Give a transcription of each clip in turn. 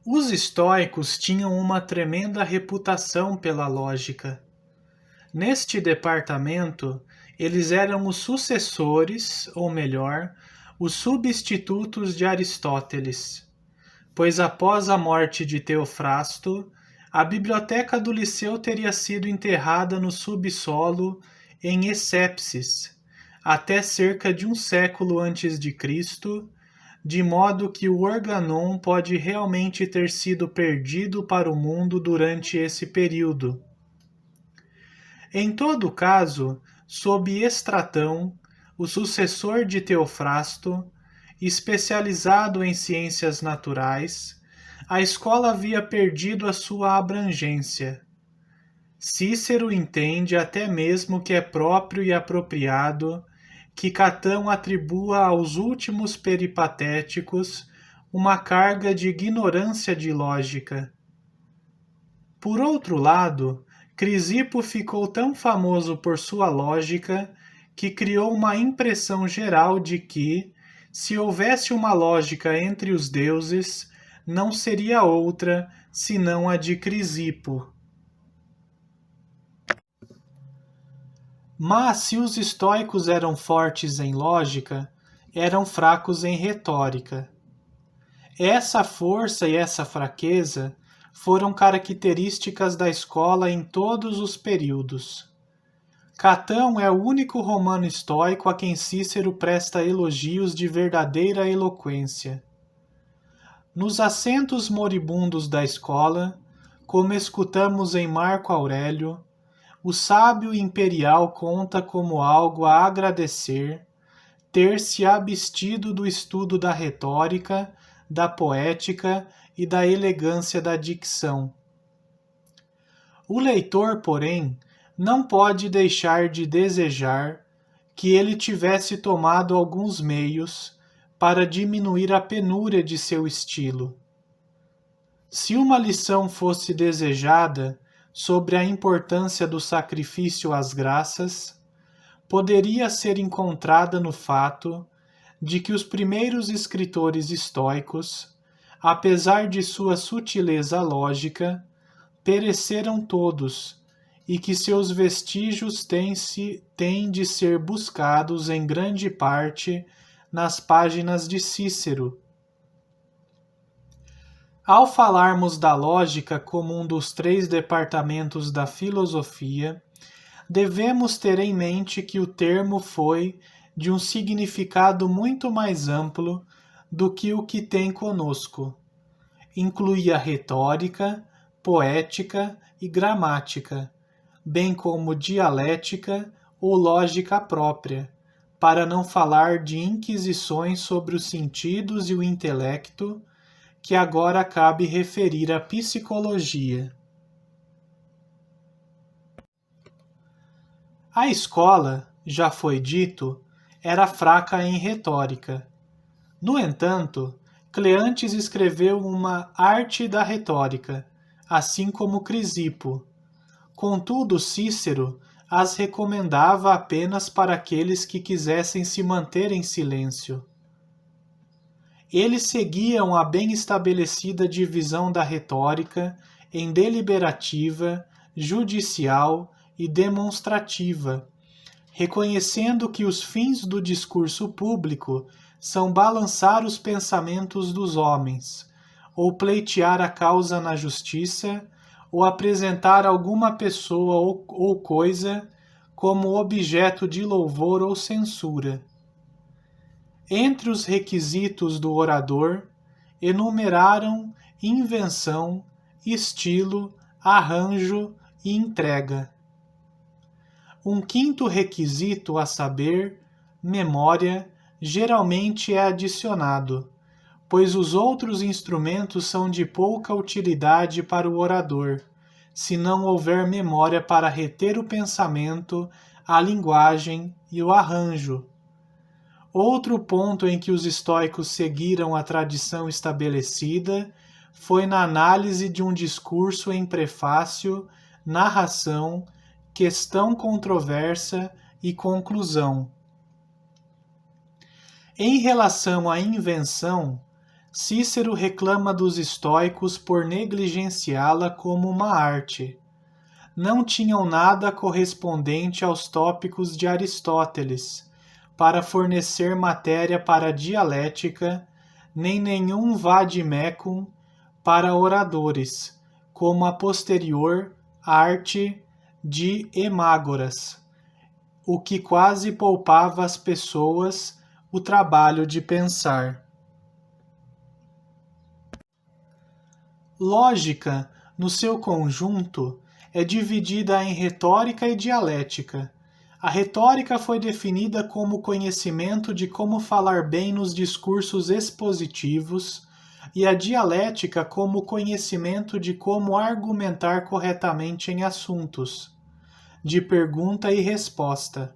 Os estoicos tinham uma tremenda reputação pela lógica. Neste departamento, eles eram os sucessores, ou melhor, os substitutos de Aristóteles, pois após a morte de Teofrasto, a biblioteca do Liceu teria sido enterrada no subsolo em Essepsis, até cerca de um século antes de Cristo, de modo que o Organon pode realmente ter sido perdido para o mundo durante esse período. Em todo caso, sob Estratão, o sucessor de Teofrasto, especializado em ciências naturais, a escola havia perdido a sua abrangência. Cícero entende até mesmo que é próprio e apropriado que Catão atribua aos últimos peripatéticos uma carga de ignorância de lógica. Por outro lado, Crisipo ficou tão famoso por sua lógica que criou uma impressão geral de que, se houvesse uma lógica entre os deuses, não seria outra senão a de Crisipo. Mas se os estoicos eram fortes em lógica, eram fracos em retórica. Essa força e essa fraqueza foram características da escola em todos os períodos. Catão é o único romano estoico a quem Cícero presta elogios de verdadeira eloquência. Nos assentos moribundos da escola, como escutamos em Marco Aurélio, o sábio imperial conta como algo a agradecer ter se abstido do estudo da retórica, da poética e da elegância da dicção. O leitor, porém, não pode deixar de desejar que ele tivesse tomado alguns meios para diminuir a penúria de seu estilo. Se uma lição fosse desejada sobre a importância do sacrifício às graças, poderia ser encontrada no fato de que os primeiros escritores estoicos, apesar de sua sutileza lógica, pereceram todos e que seus vestígios têm de ser buscados em grande parte nas páginas de Cícero. Ao falarmos da lógica como um dos 3 departamentos da filosofia, devemos ter em mente que o termo foi de um significado muito mais amplo do que o que tem conosco. Incluía retórica, poética e gramática, bem como dialética ou lógica própria, para não falar de inquisições sobre os sentidos e o intelecto, que agora cabe referir à psicologia. A escola, já foi dito, era fraca em retórica. No entanto, Cleantes escreveu uma Arte da Retórica, assim como Crisipo. Contudo, Cícero as recomendava apenas para aqueles que quisessem se manter em silêncio. Eles seguiam a bem estabelecida divisão da retórica em deliberativa, judicial e demonstrativa, reconhecendo que os fins do discurso público são balançar os pensamentos dos homens, ou pleitear a causa na justiça, ou apresentar alguma pessoa ou coisa como objeto de louvor ou censura. Entre os requisitos do orador, enumeraram invenção, estilo, arranjo e entrega. Um quinto requisito, a saber, memória, geralmente é adicionado, pois os outros instrumentos são de pouca utilidade para o orador, se não houver memória para reter o pensamento, a linguagem e o arranjo. Outro ponto em que os estoicos seguiram a tradição estabelecida foi na análise de um discurso em prefácio, narração, questão controversa e conclusão. Em relação à invenção, Cícero reclama dos estoicos por negligenciá-la como uma arte. Não tinham nada correspondente aos tópicos de Aristóteles, para fornecer matéria para a dialética, nem nenhum vade-mecum para oradores, como a posterior arte de Hemágoras, o que quase poupava às pessoas o trabalho de pensar. Lógica, no seu conjunto, é dividida em retórica e dialética. A retórica foi definida como conhecimento de como falar bem nos discursos expositivos, e a dialética como conhecimento de como argumentar corretamente em assuntos, de pergunta e resposta.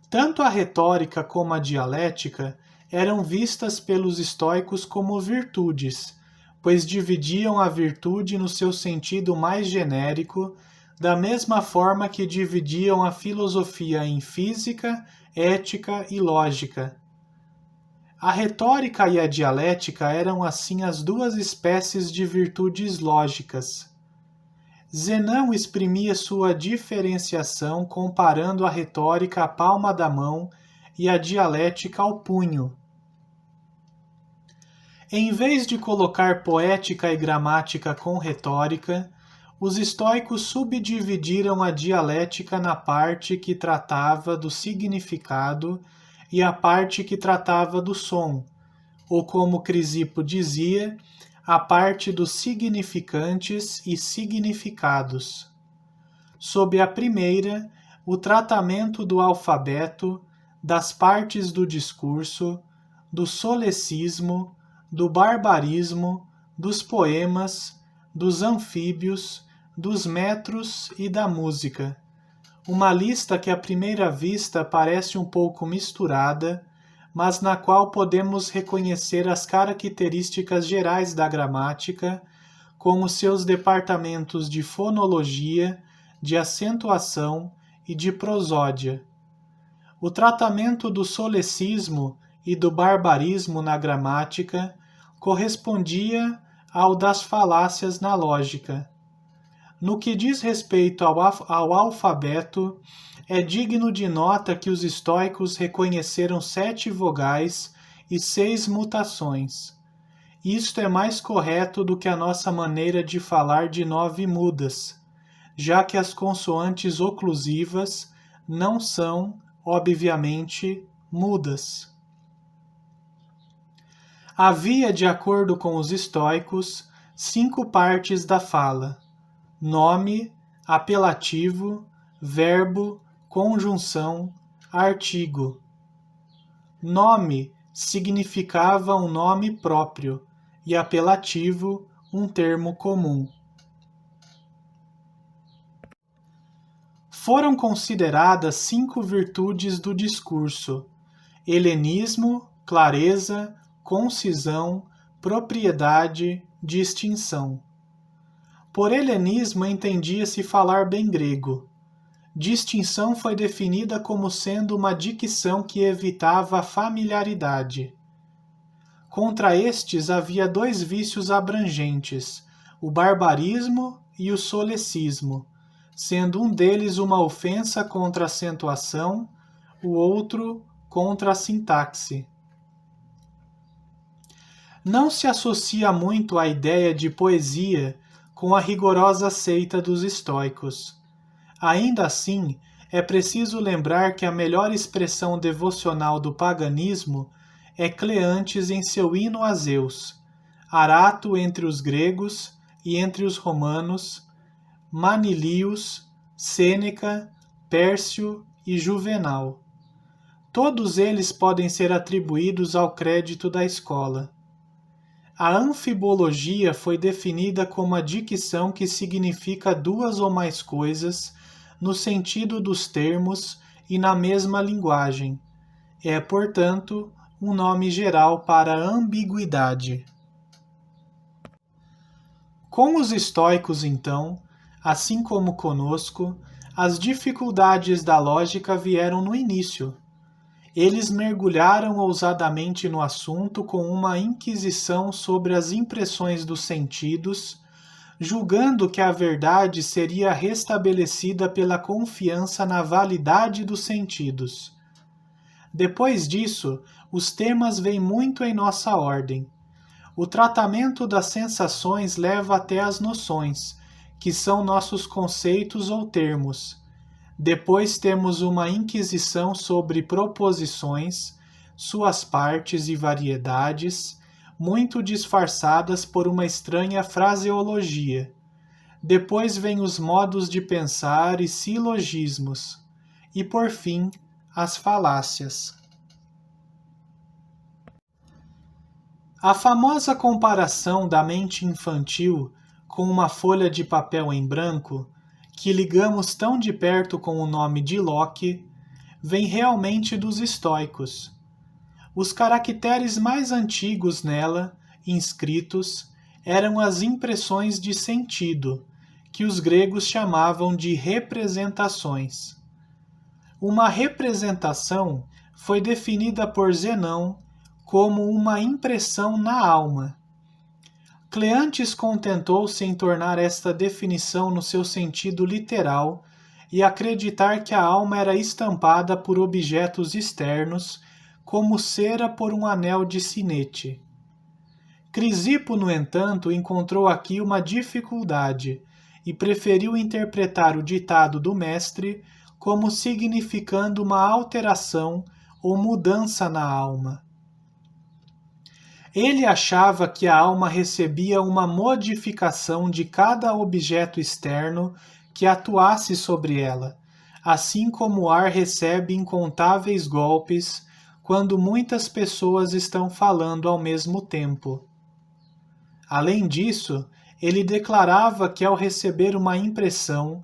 Tanto a retórica como a dialética eram vistas pelos estoicos como virtudes, pois dividiam a virtude no seu sentido mais genérico, da mesma forma que dividiam a filosofia em física, ética e lógica. A retórica e a dialética eram assim as duas espécies de virtudes lógicas. Zenão exprimia sua diferenciação comparando a retórica à palma da mão e a dialética ao punho. Em vez de colocar poética e gramática com retórica, os estoicos subdividiram a dialética na parte que tratava do significado e a parte que tratava do som, ou como Crisipo dizia, a parte dos significantes e significados. Sob a primeira, o tratamento do alfabeto, das partes do discurso, do solecismo, do barbarismo, dos poemas, dos anfíbios, dos metros e da música. Uma lista que à primeira vista parece um pouco misturada, mas na qual podemos reconhecer as características gerais da gramática, com os seus departamentos de fonologia, de acentuação e de prosódia. O tratamento do solecismo e do barbarismo na gramática correspondia ao das falácias na lógica. No que diz respeito ao alfabeto, é digno de nota que os estoicos reconheceram 7 vogais e 6 mutações. Isto é mais correto do que a nossa maneira de falar de 9 mudas, já que as consoantes oclusivas não são, obviamente, mudas. Havia, de acordo com os estoicos, 5 partes da fala: nome, apelativo, verbo, conjunção, artigo. Nome significava um nome próprio e apelativo um termo comum. Foram consideradas 5 virtudes do discurso: helenismo, clareza, concisão, propriedade, distinção. Por helenismo entendia-se falar bem grego. Distinção foi definida como sendo uma dicção que evitava a familiaridade. Contra estes havia 2 vícios abrangentes, o barbarismo e o solecismo, sendo um deles uma ofensa contra a acentuação, o outro contra a sintaxe. Não se associa muito a ideia de poesia com a rigorosa seita dos estoicos. Ainda assim, é preciso lembrar que a melhor expressão devocional do paganismo é Cleantes em seu hino a Zeus, Arato entre os gregos e entre os romanos, Manilius, Sêneca, Pércio e Juvenal. Todos eles podem ser atribuídos ao crédito da escola. A anfibologia foi definida como a dicção que significa 2 ou mais coisas no sentido dos termos e na mesma linguagem. É, portanto, um nome geral para a ambiguidade. Com os estoicos, então, assim como conosco, as dificuldades da lógica vieram no início. Eles mergulharam ousadamente no assunto com uma inquisição sobre as impressões dos sentidos, julgando que a verdade seria restabelecida pela confiança na validade dos sentidos. Depois disso, os temas vêm muito em nossa ordem. O tratamento das sensações leva até as noções, que são nossos conceitos ou termos. Depois temos uma inquisição sobre proposições, suas partes e variedades, muito disfarçadas por uma estranha fraseologia. Depois vêm os modos de pensar e silogismos. E por fim, as falácias. A famosa comparação da mente infantil com uma folha de papel em branco, que ligamos tão de perto com o nome de Locke, vem realmente dos estoicos. Os caracteres mais antigos nela, inscritos, eram as impressões de sentido, que os gregos chamavam de representações. Uma representação foi definida por Zenão como uma impressão na alma. Cleantes contentou-se em tornar esta definição no seu sentido literal e acreditar que a alma era estampada por objetos externos, como cera por um anel de sinete. Crisipo, no entanto, encontrou aqui uma dificuldade e preferiu interpretar o ditado do mestre como significando uma alteração ou mudança na alma. Ele achava que a alma recebia uma modificação de cada objeto externo que atuasse sobre ela, assim como o ar recebe incontáveis golpes quando muitas pessoas estão falando ao mesmo tempo. Além disso, ele declarava que ao receber uma impressão,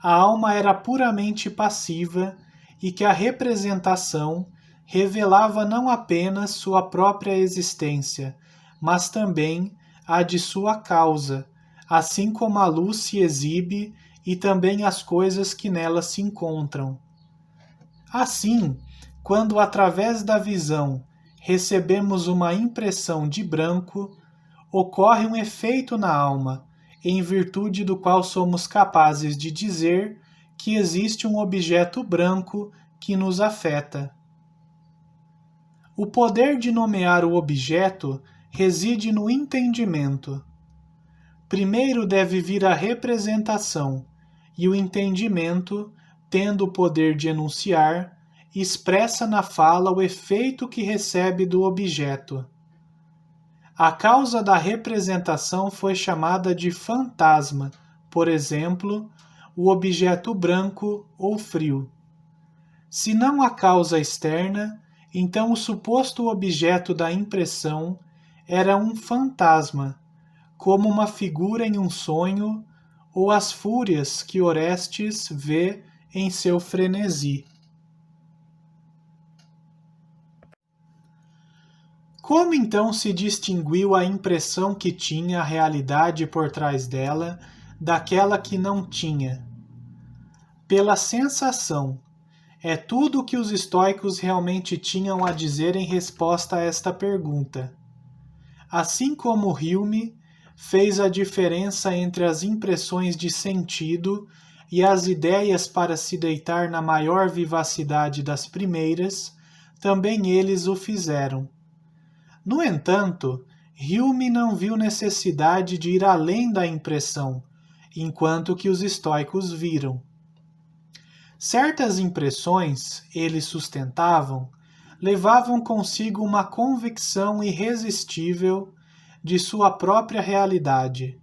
a alma era puramente passiva e que a representação revelava não apenas sua própria existência, mas também a de sua causa, assim como a luz se exibe e também as coisas que nela se encontram. Assim, quando através da visão recebemos uma impressão de branco, ocorre um efeito na alma, em virtude do qual somos capazes de dizer que existe um objeto branco que nos afeta. O poder de nomear o objeto reside no entendimento. Primeiro deve vir a representação, e o entendimento, tendo o poder de enunciar, expressa na fala o efeito que recebe do objeto. A causa da representação foi chamada de fantasma, por exemplo, o objeto branco ou frio. Se não a causa externa, então o suposto objeto da impressão era um fantasma, como uma figura em um sonho ou as fúrias que Orestes vê em seu frenesi. Como então se distinguiu a impressão que tinha a realidade por trás dela daquela que não tinha? Pela sensação. É tudo o que os estoicos realmente tinham a dizer em resposta a esta pergunta. Assim como Hume fez a diferença entre as impressões de sentido e as ideias para se deitar na maior vivacidade das primeiras, também eles o fizeram. No entanto, Hume não viu necessidade de ir além da impressão, enquanto que os estoicos viram. Certas impressões, eles sustentavam, levavam consigo uma convicção irresistível de sua própria realidade,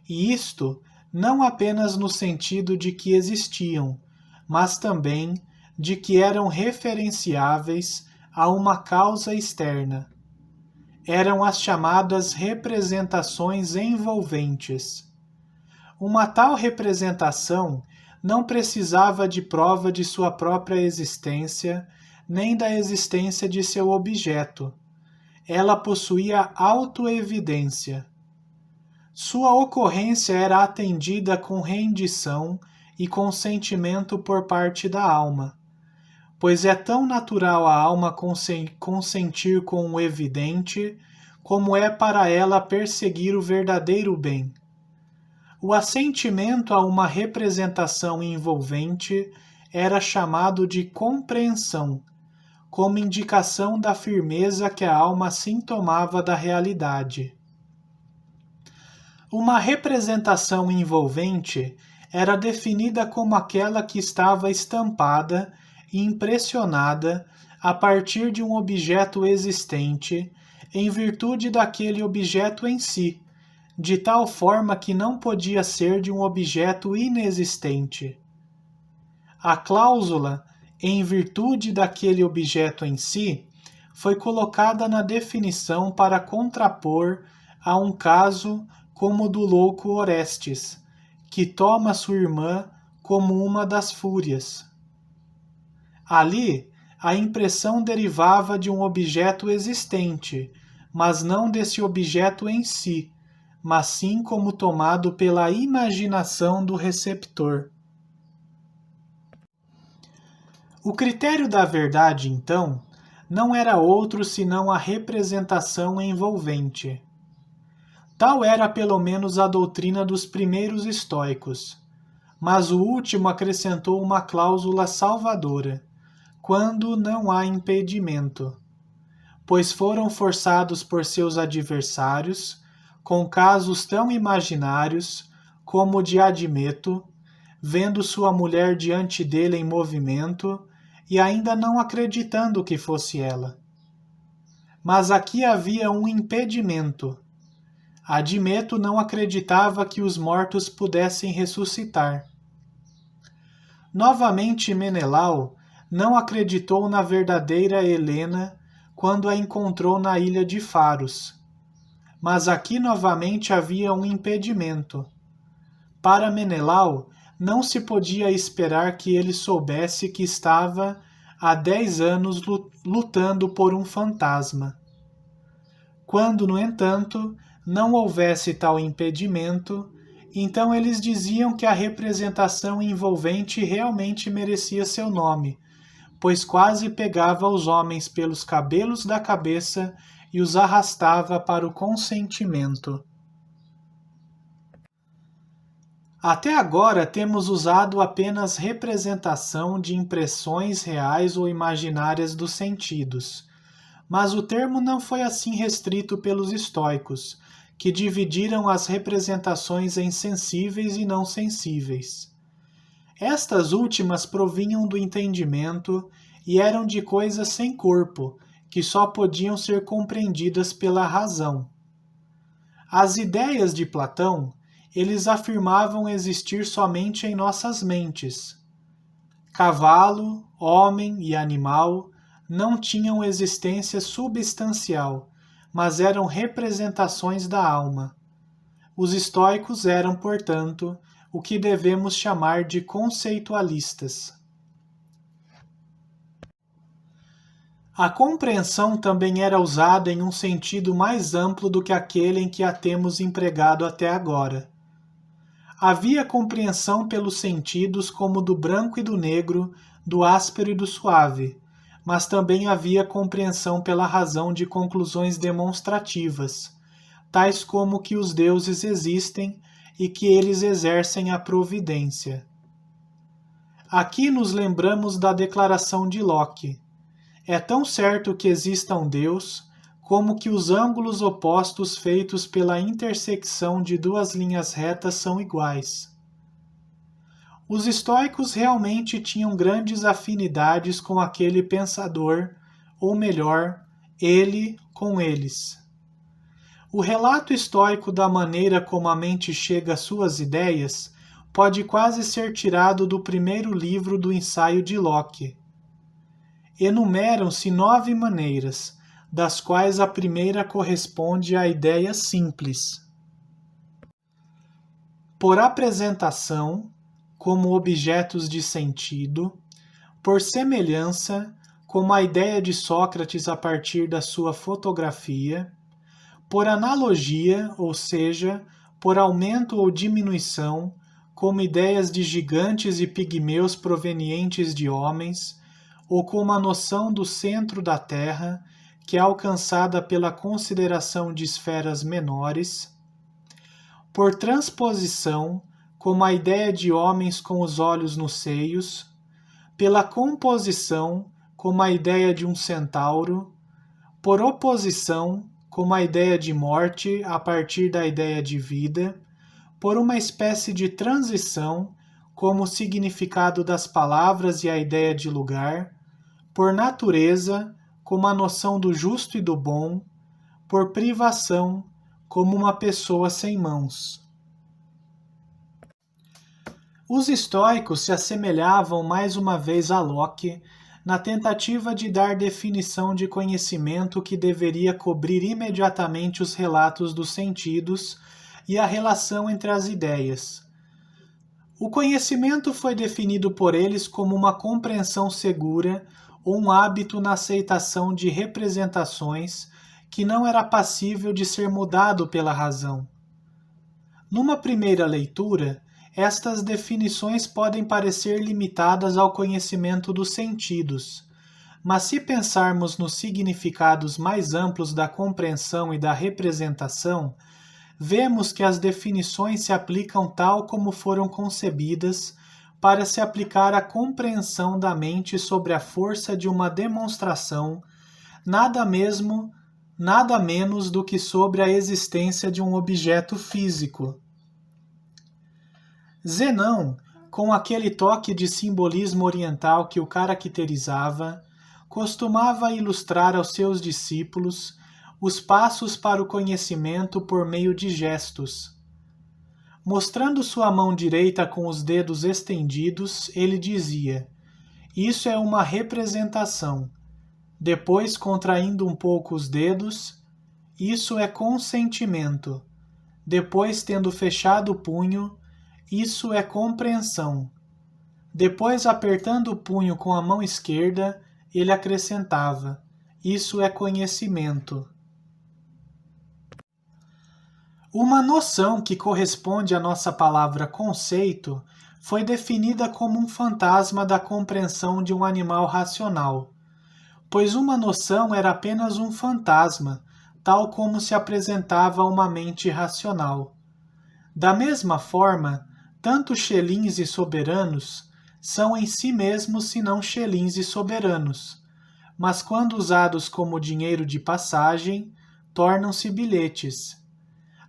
e isto não apenas no sentido de que existiam, mas também de que eram referenciáveis a uma causa externa. Eram as chamadas representações envolventes. Uma tal representação não precisava de prova de sua própria existência, nem da existência de seu objeto. Ela possuía autoevidência. Sua ocorrência era atendida com rendição e consentimento por parte da alma. pois é tão natural a alma consentir com o evidente, como é para ela perseguir o verdadeiro bem. O assentimento a uma representação envolvente era chamado de compreensão, como indicação da firmeza que a alma assim tomava da realidade. Uma representação envolvente era definida como aquela que estava estampada e impressionada a partir de um objeto existente, em virtude daquele objeto em si, de tal forma que não podia ser de um objeto inexistente. A cláusula, em virtude daquele objeto em si, foi colocada na definição para contrapor a um caso como o do louco Orestes, que toma sua irmã como uma das fúrias. Ali, a impressão derivava de um objeto existente, mas não desse objeto em si, mas sim como tomado pela imaginação do receptor. O critério da verdade, então, não era outro senão a representação envolvente. Tal era pelo menos a doutrina dos primeiros estoicos, mas o último acrescentou uma cláusula salvadora, quando não há impedimento, pois foram forçados por seus adversários, com casos tão imaginários como o de Admeto, vendo sua mulher diante dele em movimento e ainda não acreditando que fosse ela. Mas aqui havia um impedimento. Admeto não acreditava que os mortos pudessem ressuscitar. Novamente Menelau não acreditou na verdadeira Helena quando a encontrou na ilha de Faros. Mas aqui novamente havia um impedimento. Para Menelau, não se podia esperar que ele soubesse que estava há 10 anos lutando por um fantasma. Quando, no entanto, não houvesse tal impedimento, então eles diziam que a representação envolvente realmente merecia seu nome, pois quase pegava os homens pelos cabelos da cabeça e os arrastava para o consentimento. Até agora temos usado apenas representação de impressões reais ou imaginárias dos sentidos, mas o termo não foi assim restrito pelos estoicos, que dividiram as representações em sensíveis e não sensíveis. Estas últimas provinham do entendimento e eram de coisas sem corpo, que só podiam ser compreendidas pela razão. As ideias de Platão, eles afirmavam existir somente em nossas mentes. Cavalo, homem e animal não tinham existência substancial, mas eram representações da alma. Os estoicos eram, portanto, o que devemos chamar de conceitualistas. A compreensão também era usada em um sentido mais amplo do que aquele em que a temos empregado até agora. Havia compreensão pelos sentidos como do branco e do negro, do áspero e do suave, mas também havia compreensão pela razão de conclusões demonstrativas, tais como que os deuses existem e que eles exercem a providência. Aqui nos lembramos da declaração de Locke. É tão certo que exista um Deus, como que os ângulos opostos feitos pela intersecção de duas linhas retas são iguais. Os estoicos realmente tinham grandes afinidades com aquele pensador, ou melhor, ele com eles. O relato estoico da maneira como a mente chega às suas ideias pode quase ser tirado do primeiro livro do ensaio de Locke. Enumeram-se 9 maneiras, das quais a primeira corresponde à ideia simples. Por apresentação, como objetos de sentido, por semelhança, como a ideia de Sócrates a partir da sua fotografia, por analogia, ou seja, por aumento ou diminuição, como ideias de gigantes e pigmeus provenientes de homens, ou como a noção do centro da Terra, que é alcançada pela consideração de esferas menores; por transposição, como a ideia de homens com os olhos nos seios; pela composição, como a ideia de um centauro; por oposição, como a ideia de morte a partir da ideia de vida; por uma espécie de transição, como o significado das palavras e a ideia de lugar; por natureza, como a noção do justo e do bom; por privação, como uma pessoa sem mãos. Os estoicos se assemelhavam mais uma vez a Locke na tentativa de dar definição de conhecimento que deveria cobrir imediatamente os relatos dos sentidos e a relação entre as ideias. O conhecimento foi definido por eles como uma compreensão segura ou um hábito na aceitação de representações que não era passível de ser mudado pela razão. Numa primeira leitura, estas definições podem parecer limitadas ao conhecimento dos sentidos, mas se pensarmos nos significados mais amplos da compreensão e da representação, vemos que as definições se aplicam tal como foram concebidas para se aplicar à compreensão da mente sobre a força de uma demonstração, nada menos do que sobre a existência de um objeto físico. Zenão, com aquele toque de simbolismo oriental que o caracterizava, costumava ilustrar aos seus discípulos os passos para o conhecimento por meio de gestos. Mostrando sua mão direita com os dedos estendidos, ele dizia: "Isso é uma representação." Depois, contraindo um pouco os dedos: "Isso é consentimento." Depois, tendo fechado o punho: "Isso é compreensão." Depois, apertando o punho com a mão esquerda, ele acrescentava: "Isso é conhecimento." Uma noção que corresponde à nossa palavra conceito foi definida como um fantasma da compreensão de um animal racional, pois uma noção era apenas um fantasma, tal como se apresentava a uma mente racional. Da mesma forma, tanto xelins e soberanos são em si mesmos senão xelins e soberanos, mas quando usados como dinheiro de passagem, tornam-se bilhetes.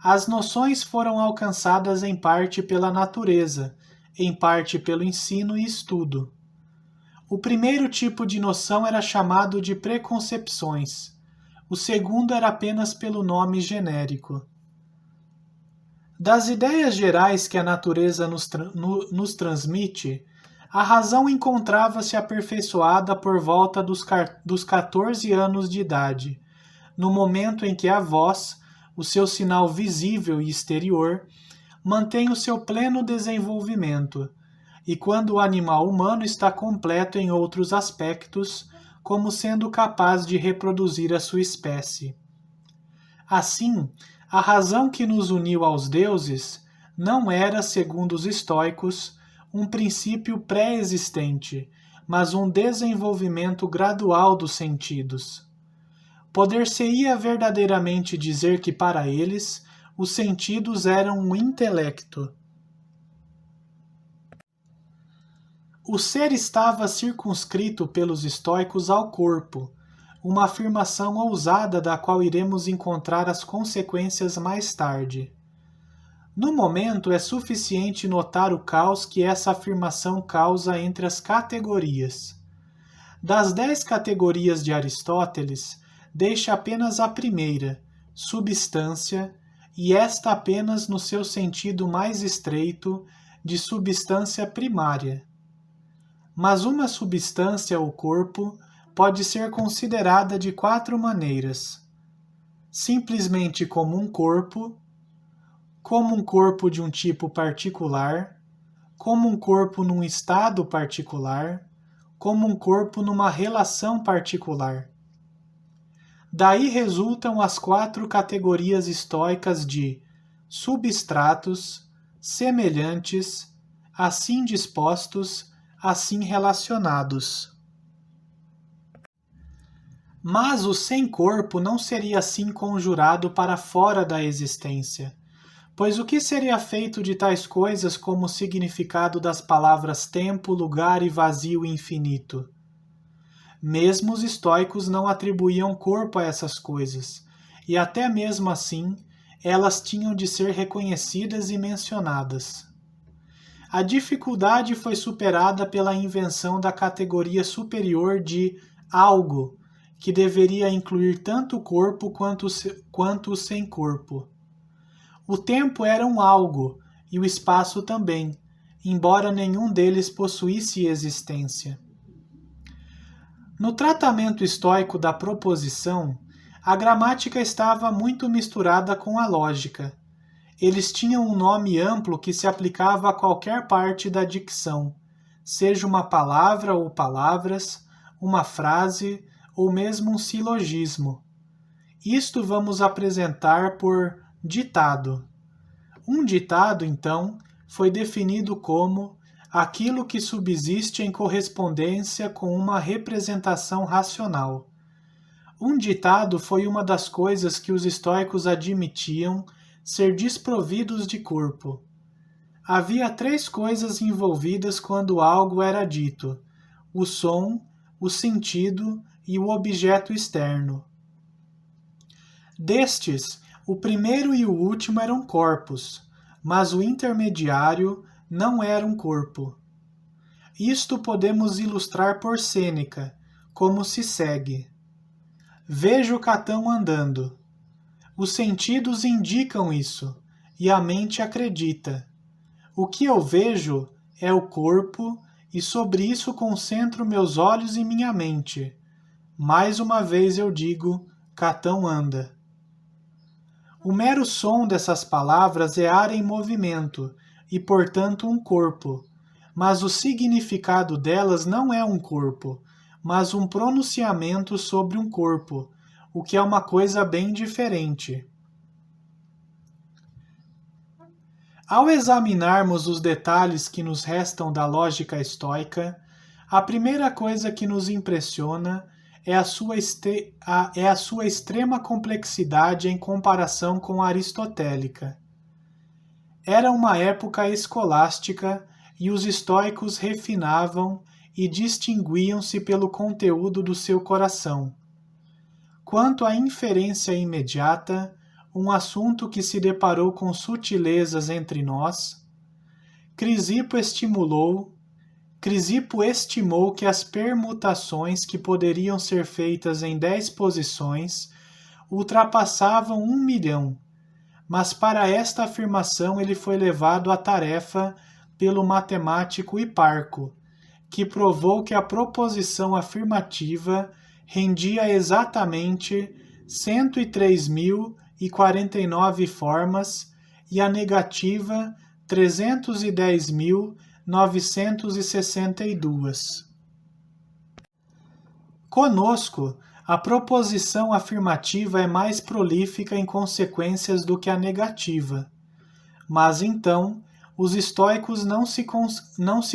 As noções foram alcançadas em parte pela natureza, em parte pelo ensino e estudo. O primeiro tipo de noção era chamado de preconcepções, o segundo era apenas pelo nome genérico. Das ideias gerais que a natureza nos transmite, a razão encontrava-se aperfeiçoada por volta dos 14 anos de idade, no momento em que a voz, o seu sinal visível e exterior, mantém o seu pleno desenvolvimento, e quando o animal humano está completo em outros aspectos, como sendo capaz de reproduzir a sua espécie. Assim, a razão que nos uniu aos deuses não era, segundo os estoicos, um princípio pré-existente, mas um desenvolvimento gradual dos sentidos. Poder-se-ia verdadeiramente dizer que para eles os sentidos eram um intelecto. O ser estava circunscrito pelos estoicos ao corpo, uma afirmação ousada da qual iremos encontrar as consequências mais tarde. No momento, é suficiente notar o caos que essa afirmação causa entre as categorias. Das 10 categorias de Aristóteles, deixa apenas a primeira, substância, e esta apenas no seu sentido mais estreito, de substância primária. Mas uma substância, o corpo, pode ser considerada de 4 maneiras: simplesmente como um corpo de um tipo particular, como um corpo num estado particular, como um corpo numa relação particular. Daí resultam as 4 categorias estoicas de substratos, semelhantes, assim dispostos, assim relacionados. Mas o sem corpo não seria assim conjurado para fora da existência, pois o que seria feito de tais coisas como o significado das palavras tempo, lugar e vazio infinito? Mesmo os estoicos não atribuíam corpo a essas coisas, e até mesmo assim, elas tinham de ser reconhecidas e mencionadas. A dificuldade foi superada pela invenção da categoria superior de algo, que deveria incluir tanto o corpo quanto o sem corpo. O tempo era um algo, e o espaço também, embora nenhum deles possuísse existência. No tratamento estoico da proposição, a gramática estava muito misturada com a lógica. Eles tinham um nome amplo que se aplicava a qualquer parte da dicção, seja uma palavra ou palavras, uma frase ou mesmo um silogismo. Isto vamos apresentar por ditado. Um ditado, então, foi definido como aquilo que subsiste em correspondência com uma representação racional. Um ditado foi uma das coisas que os estoicos admitiam ser desprovidos de corpo. Havia 3 coisas envolvidas quando algo era dito: o som, o sentido e o objeto externo. Destes, o primeiro e o último eram corpos, mas o intermediário não era um corpo. Isto podemos ilustrar por Sêneca, como se segue. Vejo Catão andando. Os sentidos indicam isso, e a mente acredita. O que eu vejo é o corpo, e sobre isso concentro meus olhos e minha mente. Mais uma vez eu digo, Catão anda. O mero som dessas palavras é ar em movimento, e portanto um corpo, mas o significado delas não é um corpo, mas um pronunciamento sobre um corpo, o que é uma coisa bem diferente. Ao examinarmos os detalhes que nos restam da lógica estoica, a primeira coisa que nos impressiona é a sua extrema complexidade em comparação com a aristotélica. Era uma época escolástica e os estoicos refinavam e distinguiam-se pelo conteúdo do seu coração. Quanto à inferência imediata, um assunto que se deparou com sutilezas entre nós, Crisipo estimou que as permutações que poderiam ser feitas em 10 posições ultrapassavam 1 milhão, mas para esta afirmação ele foi levado à tarefa pelo matemático Hiparco, que provou que a proposição afirmativa rendia exatamente 103.049 formas e a negativa 310.962. Conosco, a proposição afirmativa é mais prolífica em consequências do que a negativa. Mas então, os estoicos não se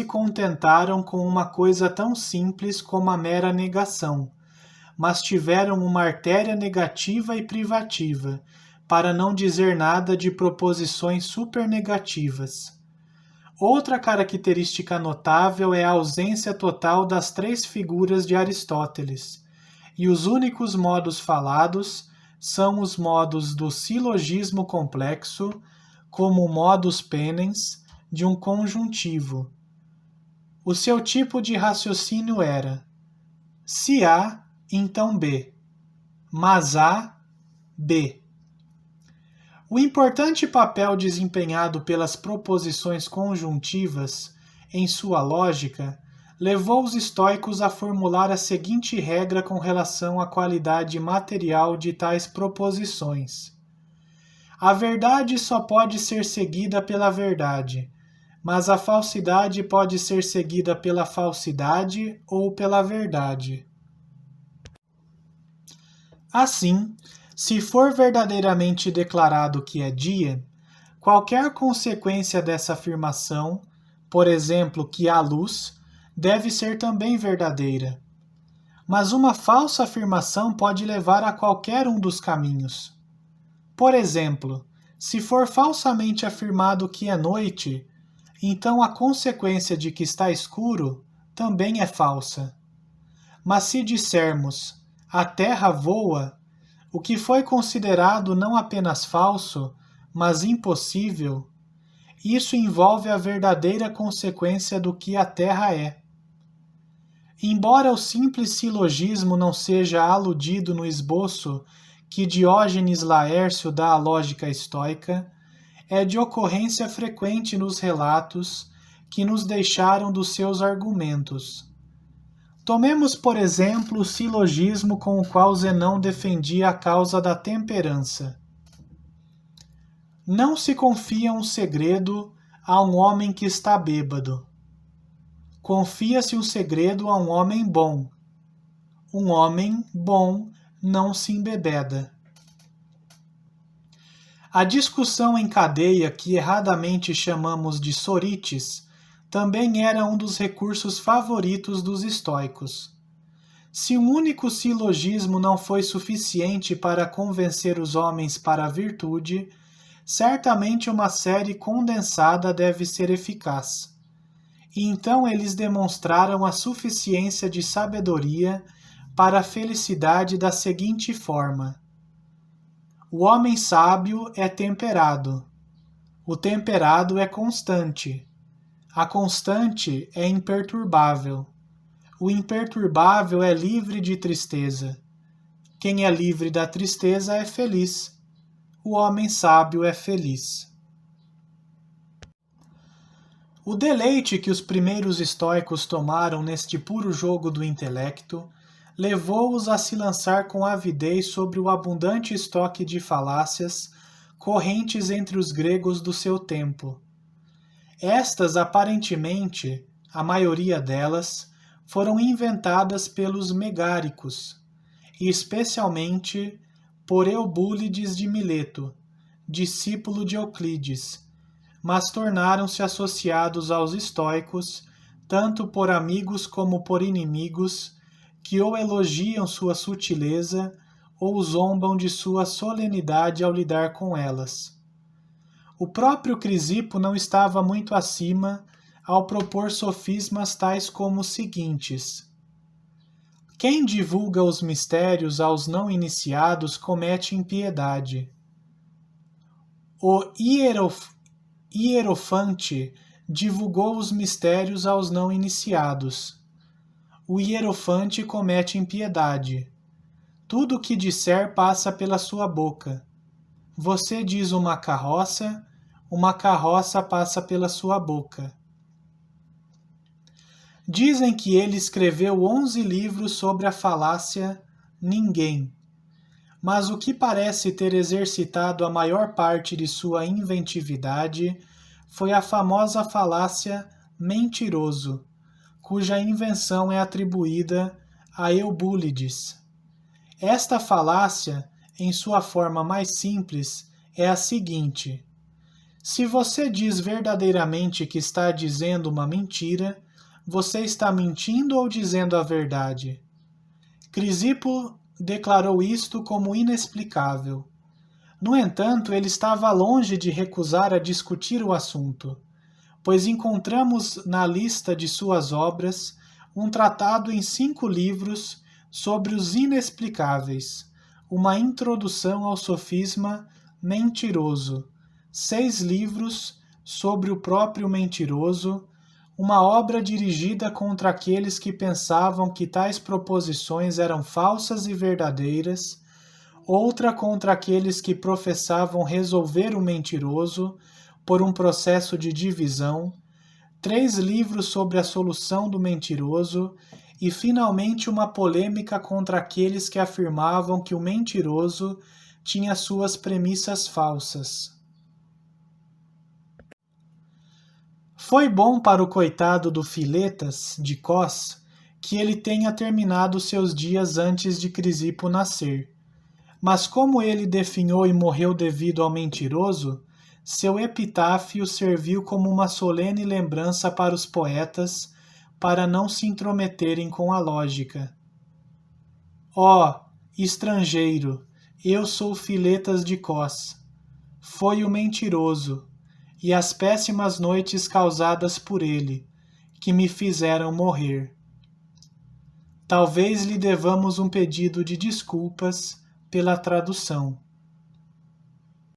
contentaram com uma coisa tão simples como a mera negação, mas tiveram uma artéria negativa e privativa, para não dizer nada de proposições supernegativas. Outra característica notável é a ausência total das 3 figuras de Aristóteles, e os únicos modos falados são os modos do silogismo complexo, como o modus penens de um conjuntivo. O seu tipo de raciocínio era: se A, então B, mas A, B. O importante papel desempenhado pelas proposições conjuntivas em sua lógica levou os estoicos a formular a seguinte regra com relação à qualidade material de tais proposições: a verdade só pode ser seguida pela verdade, mas a falsidade pode ser seguida pela falsidade ou pela verdade. Assim, se for verdadeiramente declarado que é dia, qualquer consequência dessa afirmação, por exemplo, que há luz, deve ser também verdadeira. Mas uma falsa afirmação pode levar a qualquer um dos caminhos. Por exemplo, se for falsamente afirmado que é noite, então a consequência de que está escuro também é falsa. Mas se dissermos a Terra voa, o que foi considerado não apenas falso, mas impossível, isso envolve a verdadeira consequência do que a Terra é. Embora o simples silogismo não seja aludido no esboço que Diógenes Laércio dá à lógica estoica, é de ocorrência frequente nos relatos que nos deixaram dos seus argumentos. Tomemos, por exemplo, o silogismo com o qual Zenão defendia a causa da temperança. Não se confia um segredo a um homem que está bêbado. Confia-se o segredo a um homem bom. Um homem bom não se embebeda. A discussão em cadeia, que erradamente chamamos de sorites, também era um dos recursos favoritos dos estoicos. Se um único silogismo não foi suficiente para convencer os homens para a virtude, certamente uma série condensada deve ser eficaz. E então eles demonstraram a suficiência de sabedoria para a felicidade da seguinte forma: o homem sábio é temperado, o temperado é constante, a constante é imperturbável, o imperturbável é livre de tristeza. Quem é livre da tristeza é feliz. O homem sábio é feliz. O deleite que os primeiros estoicos tomaram neste puro jogo do intelecto levou-os a se lançar com avidez sobre o abundante estoque de falácias correntes entre os gregos do seu tempo. Estas, aparentemente, a maioria delas, foram inventadas pelos megáricos, e especialmente por Eubúlides de Mileto, discípulo de Euclides, mas tornaram-se associados aos estoicos, tanto por amigos como por inimigos, que ou elogiam sua sutileza ou zombam de sua solenidade ao lidar com elas. O próprio Crisipo não estava muito acima ao propor sofismas tais como os seguintes: quem divulga os mistérios aos não iniciados comete impiedade. O Hierofante divulgou os mistérios aos não iniciados. O hierofante comete impiedade. Tudo o que disser passa pela sua boca. Você diz uma carroça passa pela sua boca. Dizem que ele escreveu 11 livros sobre a falácia ninguém, mas o que parece ter exercitado a maior parte de sua inventividade foi a famosa falácia mentiroso, cuja invenção é atribuída a Eubúlides. Esta falácia, em sua forma mais simples, é a seguinte: se você diz verdadeiramente que está dizendo uma mentira, você está mentindo ou dizendo a verdade? Crisipo declarou isto como inexplicável. No entanto, ele estava longe de recusar a discutir o assunto, pois encontramos na lista de suas obras um tratado em 5 livros sobre os inexplicáveis, uma introdução ao sofisma mentiroso, 6 livros sobre o próprio mentiroso, uma obra dirigida contra aqueles que pensavam que tais proposições eram falsas e verdadeiras, outra contra aqueles que professavam resolver o mentiroso por um processo de divisão, 3 livros sobre a solução do mentiroso e, finalmente, uma polêmica contra aqueles que afirmavam que o mentiroso tinha suas premissas falsas. Foi bom para o coitado do Filetas, de Cós, que ele tenha terminado seus dias antes de Crisipo nascer. Mas como ele definhou e morreu devido ao mentiroso, seu epitáfio serviu como uma solene lembrança para os poetas, para não se intrometerem com a lógica. Ó, estrangeiro, eu sou Filetas de Cós. Foi o mentiroso, e as péssimas noites causadas por ele, que me fizeram morrer. Talvez lhe devamos um pedido de desculpas pela tradução.